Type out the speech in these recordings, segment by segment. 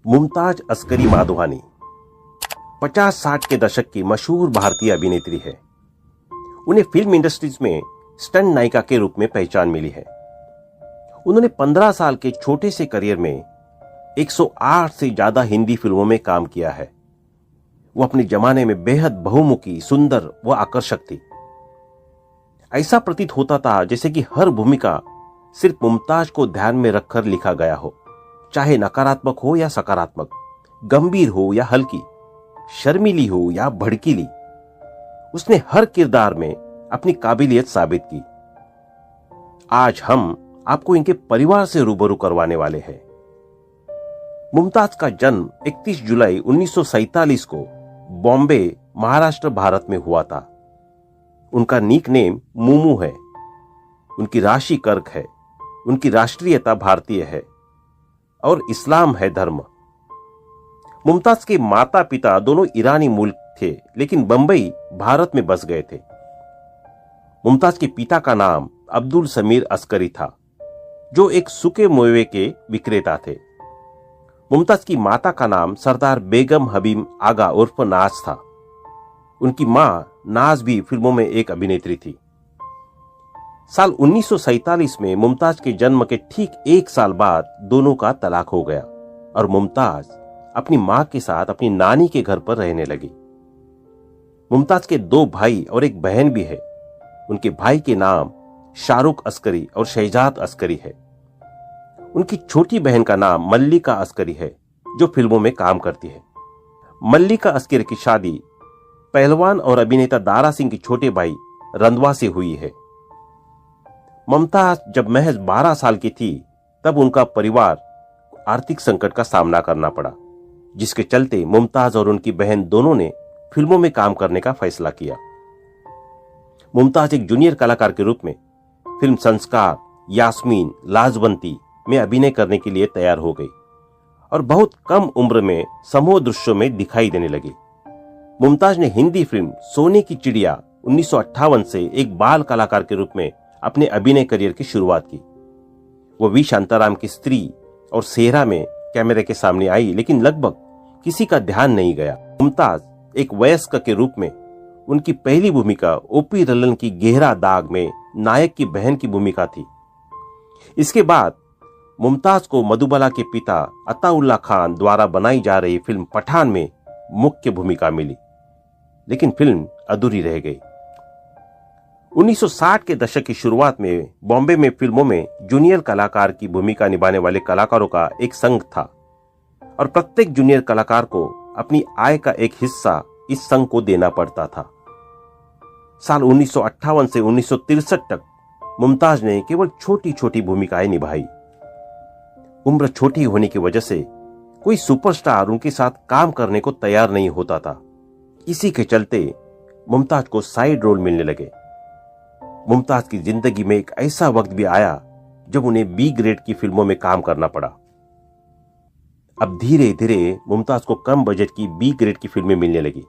मुमताज अस्करी माधवानी 50-60 के दशक की मशहूर भारतीय अभिनेत्री है। उन्हें फिल्म इंडस्ट्रीज में स्टंट नायिका के रूप में पहचान मिली है। उन्होंने 15 साल के छोटे से करियर में 108 से ज्यादा हिंदी फिल्मों में काम किया है। वो अपने जमाने में बेहद बहुमुखी, सुंदर व आकर्षक थी। ऐसा प्रतीत होता था जैसे कि हर भूमिका सिर्फ मुमताज को ध्यान में रखकर लिखा गया हो, चाहे नकारात्मक हो या सकारात्मक, गंभीर हो या हल्की, शर्मीली हो या भड़कीली। उसने हर किरदार में अपनी काबिलियत साबित की। आज हम आपको इनके परिवार से रूबरू करवाने वाले हैं। मुमताज का जन्म 31 जुलाई 1947 को बॉम्बे, महाराष्ट्र, भारत में हुआ था। उनका निक नेम मूमू है। उनकी राशि कर्क है। उनकी राष्ट्रीयता भारतीय है और इस्लाम है धर्म। मुमताज के माता पिता दोनों ईरानी मूल थे, लेकिन बंबई, भारत में बस गए थे। मुमताज के पिता का नाम अब्दुल समीर अस्करी था, जो एक सूखे मेवे के विक्रेता थे। मुमताज की माता का नाम सरदार बेगम हबीब आगा उर्फ नाज था। उनकी मां नाज भी फिल्मों में एक अभिनेत्री थी। साल 1947 में मुमताज के जन्म के ठीक 1 साल बाद दोनों का तलाक हो गया और मुमताज अपनी मां के साथ अपनी नानी के घर पर रहने लगी। मुमताज के 2 भाई और एक बहन भी है। उनके भाई के नाम शाहरुख अस्करी और शहजाद अस्करी है। उनकी छोटी बहन का नाम मल्लिका अस्करी है, जो फिल्मों में काम करती है। मल्लिका अस्करी की शादी पहलवान और अभिनेता दारा सिंह के छोटे भाई रंधवा से हुई है। मुमताज जब महज 12 साल की थी, तब उनका परिवार आर्थिक संकट का सामना करना पड़ा, जिसके चलते मुमताज और उनकी बहन दोनों ने फिल्मों में काम करने का फैसला किया। मुमताज एक जूनियर कलाकार के रूप में फिल्म संस्कार, यास्मीन, लाजवंती में अभिनय करने के लिए तैयार हो गई और बहुत कम उम्र में समूह दृश्यों में दिखाई देने लगी। मुमताज ने हिंदी फिल्म सोने की चिड़िया 1958 से एक बाल कलाकार के रूप में अपने अभिनय करियर की शुरुआत की। वो वी शांताराम की स्त्री और सेहरा में कैमरे के सामने आई, लेकिन लगभग किसी का ध्यान नहीं गया। मुमताज एक वयस्क के रूप में उनकी पहली भूमिका ओपी रल्लन की गहरा दाग में नायक की बहन की भूमिका थी। इसके बाद मुमताज को मधुबाला के पिता अताउल्ला खान द्वारा बनाई जा रही फिल्म पठान में मुख्य भूमिका मिली, लेकिन फिल्म अधूरी रह गई। 1960 के दशक की शुरुआत में बॉम्बे में फिल्मों में जूनियर कलाकार की भूमिका निभाने वाले कलाकारों का एक संघ था और प्रत्येक जूनियर कलाकार को अपनी आय का एक हिस्सा इस संघ को देना पड़ता था। साल 1958 से 1963 तक मुमताज ने केवल छोटी छोटी भूमिकाएं निभाई। उम्र छोटी होने की वजह से कोई सुपरस्टार उनके साथ काम करने को तैयार नहीं होता था। इसी के चलते मुमताज को साइड रोल मिलने लगे। मुमताज की जिंदगी में एक ऐसा वक्त भी आया जब उन्हें बी ग्रेड की फिल्मों में काम करना पड़ा। अब धीरे धीरे मुमताज को कम बजट की बी ग्रेड की फिल्में मिलने लगी।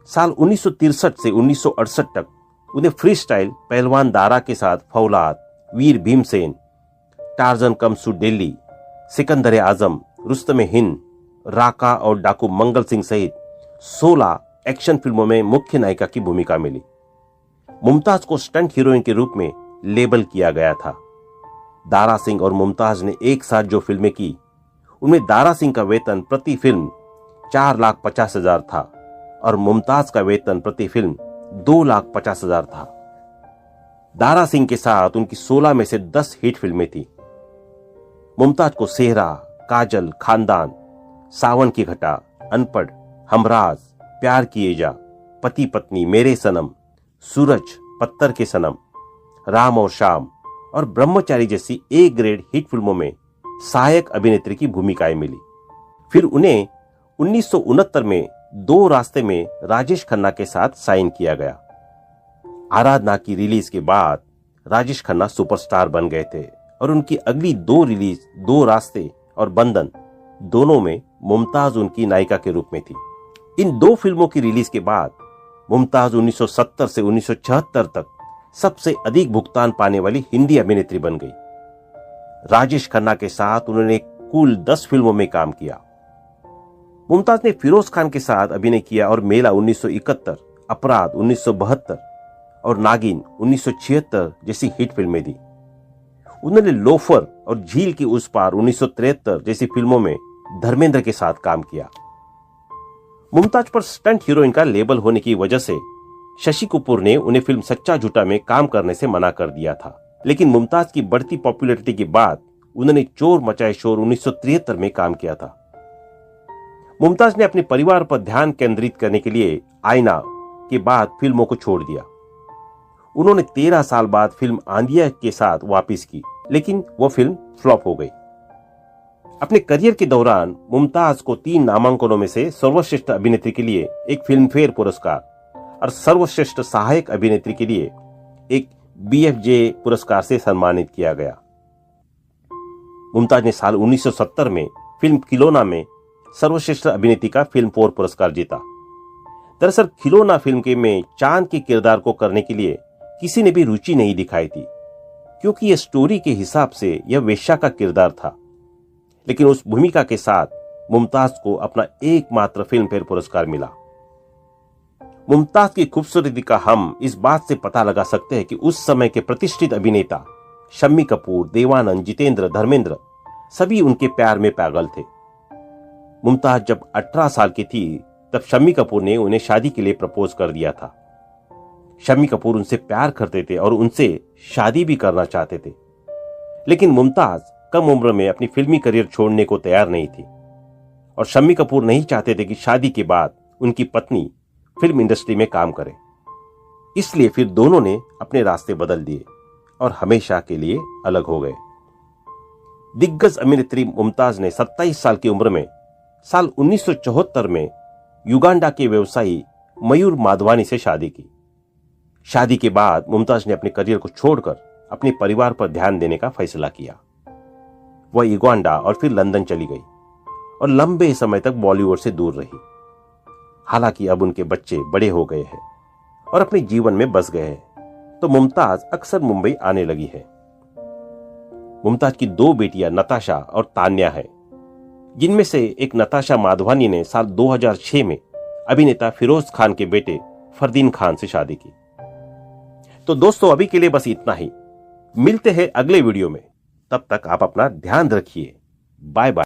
साल 1963 से 1968 तक उन्हें फ्री स्टाइल पहलवान दारा के साथ Faulad, Veer Bhimsen, Tarzan comes to Delhi, Sikandar Azam, Rustam Hind, Raka और डाकू मंगल सिंह सहित 16 एक्शन फिल्मों में मुख्य नायिका की भूमिका मिली। मुमताज को स्टंट हीरोइन के रूप में लेबल किया गया था। दारा सिंह और मुमताज ने एक साथ जो फिल्में की, उनमें दारा सिंह का वेतन प्रति फिल्म 4,50,000 था और मुमताज का वेतन प्रति फिल्म 2,50,000 था। दारा सिंह के साथ उनकी 16 में से 10 हिट फिल्में थी। मुमताज को सेहरा, काजल, खानदान, सावन की घटा, अनपढ़, हमराज, प्यार किए जा, पति पत्नी, मेरे सनम, सूरज, पत्थर के सनम, राम और शाम और ब्रह्मचारी जैसी ए ग्रेड हिट फिल्मों में सहायक अभिनेत्री की भूमिकाएं मिली। फिर उन्हें 1969 में 2 रास्ते में राजेश खन्ना के साथ साइन किया गया। आराधना की रिलीज के बाद राजेश खन्ना सुपरस्टार बन गए थे और उनकी अगली 2 रिलीज 2 रास्ते और बंधन, दोनों में मुमताज उनकी नायिका के रूप में थी। इन 2 फिल्मों की रिलीज के बाद मुमताज 1970 से 1976 तक सबसे अधिक भुगतान पाने वाली हिंदी अभिनेत्री बन गई। राजेश खन्ना के साथ उन्होंने कुल 10 फिल्मों में काम किया। मुमताज ने फिरोज खान के साथ अभिनय किया और मेला 1971, अपराध 1972 और नागिन 1976 जैसी हिट फिल्में दी। उन्होंने लोफर और झील की उस पार 1973 जैसी फिल्मों में धर्मेंद्र के साथ काम किया। मुमताज पर स्टंट हीरोइन का लेबल होने की वजह से शशि कपूर ने उन्हें फिल्म सच्चा झूठा में काम करने से मना कर दिया था, लेकिन मुमताज की बढ़ती पॉपुलैरिटी के बाद उन्होंने चोर मचाए शोर 1973 में काम किया था। मुमताज ने अपने परिवार पर ध्यान केंद्रित करने के लिए आईना के बाद फिल्मों को छोड़ दिया। उन्होंने 13 साल बाद फिल्म आंधिया के साथ वापस की, लेकिन वो फिल्म फ्लॉप हो गई। अपने करियर के दौरान मुमताज को 3 नामांकनों में से सर्वश्रेष्ठ अभिनेत्री के लिए एक फिल्म फेयर पुरस्कार और सर्वश्रेष्ठ सहायक अभिनेत्री के लिए एक BFJ पुरस्कार से सम्मानित किया गया। मुमताज ने साल 1970 में फिल्म खिलौना में सर्वश्रेष्ठ अभिनेत्री का फिल्म फेयर पुरस्कार जीता। दरअसल खिलौना फिल्म के में चांद के किरदार को करने के लिए किसी ने भी रुचि नहीं दिखाई थी, क्योंकि यह स्टोरी के हिसाब से यह वेश्या का किरदार था। लेकिन उस भूमिका के साथ मुमताज को अपना एकमात्र फिल्म फेयर पुरस्कार मिला। मुमताज की खूबसूरती का हम इस बात से पता लगा सकते हैं कि उस समय के प्रतिष्ठित अभिनेता शम्मी कपूर, देवानंद, जितेंद्र, धर्मेंद्र सभी उनके प्यार में पागल थे। मुमताज जब 18 साल की थी तब शम्मी कपूर ने उन्हें शादी के लिए प्रपोज कर दिया था। शम्मी कपूर उनसे प्यार करते थे और उनसे शादी भी करना चाहते थे, लेकिन मुमताज कम उम्र में अपनी फिल्मी करियर छोड़ने को तैयार नहीं थी और शम्मी कपूर नहीं चाहते थे कि शादी के बाद उनकी पत्नी फिल्म इंडस्ट्री में काम करे। इसलिए फिर दोनों ने अपने रास्ते बदल दिए और हमेशा के लिए अलग हो गए। दिग्गज अभिनेत्री मुमताज ने 27 साल की उम्र में साल 1974 में युगांडा के व्यवसायी मयूर माधवानी से शादी की। शादी के बाद मुमताज ने अपने करियर को छोड़कर अपने परिवार पर ध्यान देने का फैसला किया। वह युगांडा और फिर लंदन चली गई और लंबे समय तक बॉलीवुड से दूर रही। हालांकि अब उनके बच्चे बड़े हो गए हैं और अपने जीवन में बस गए हैं, तो मुमताज अक्सर मुंबई आने लगी है। मुमताज की 2 बेटियां नताशा और तान्या है, जिनमें से एक नताशा माधवानी ने साल 2006 में अभिनेता फिरोज खान के बेटे फरदीन खान से शादी की। तो दोस्तों, अभी के लिए बस इतना ही। मिलते हैं अगले वीडियो में। तब तक आप अपना ध्यान रखिए। Bye bye.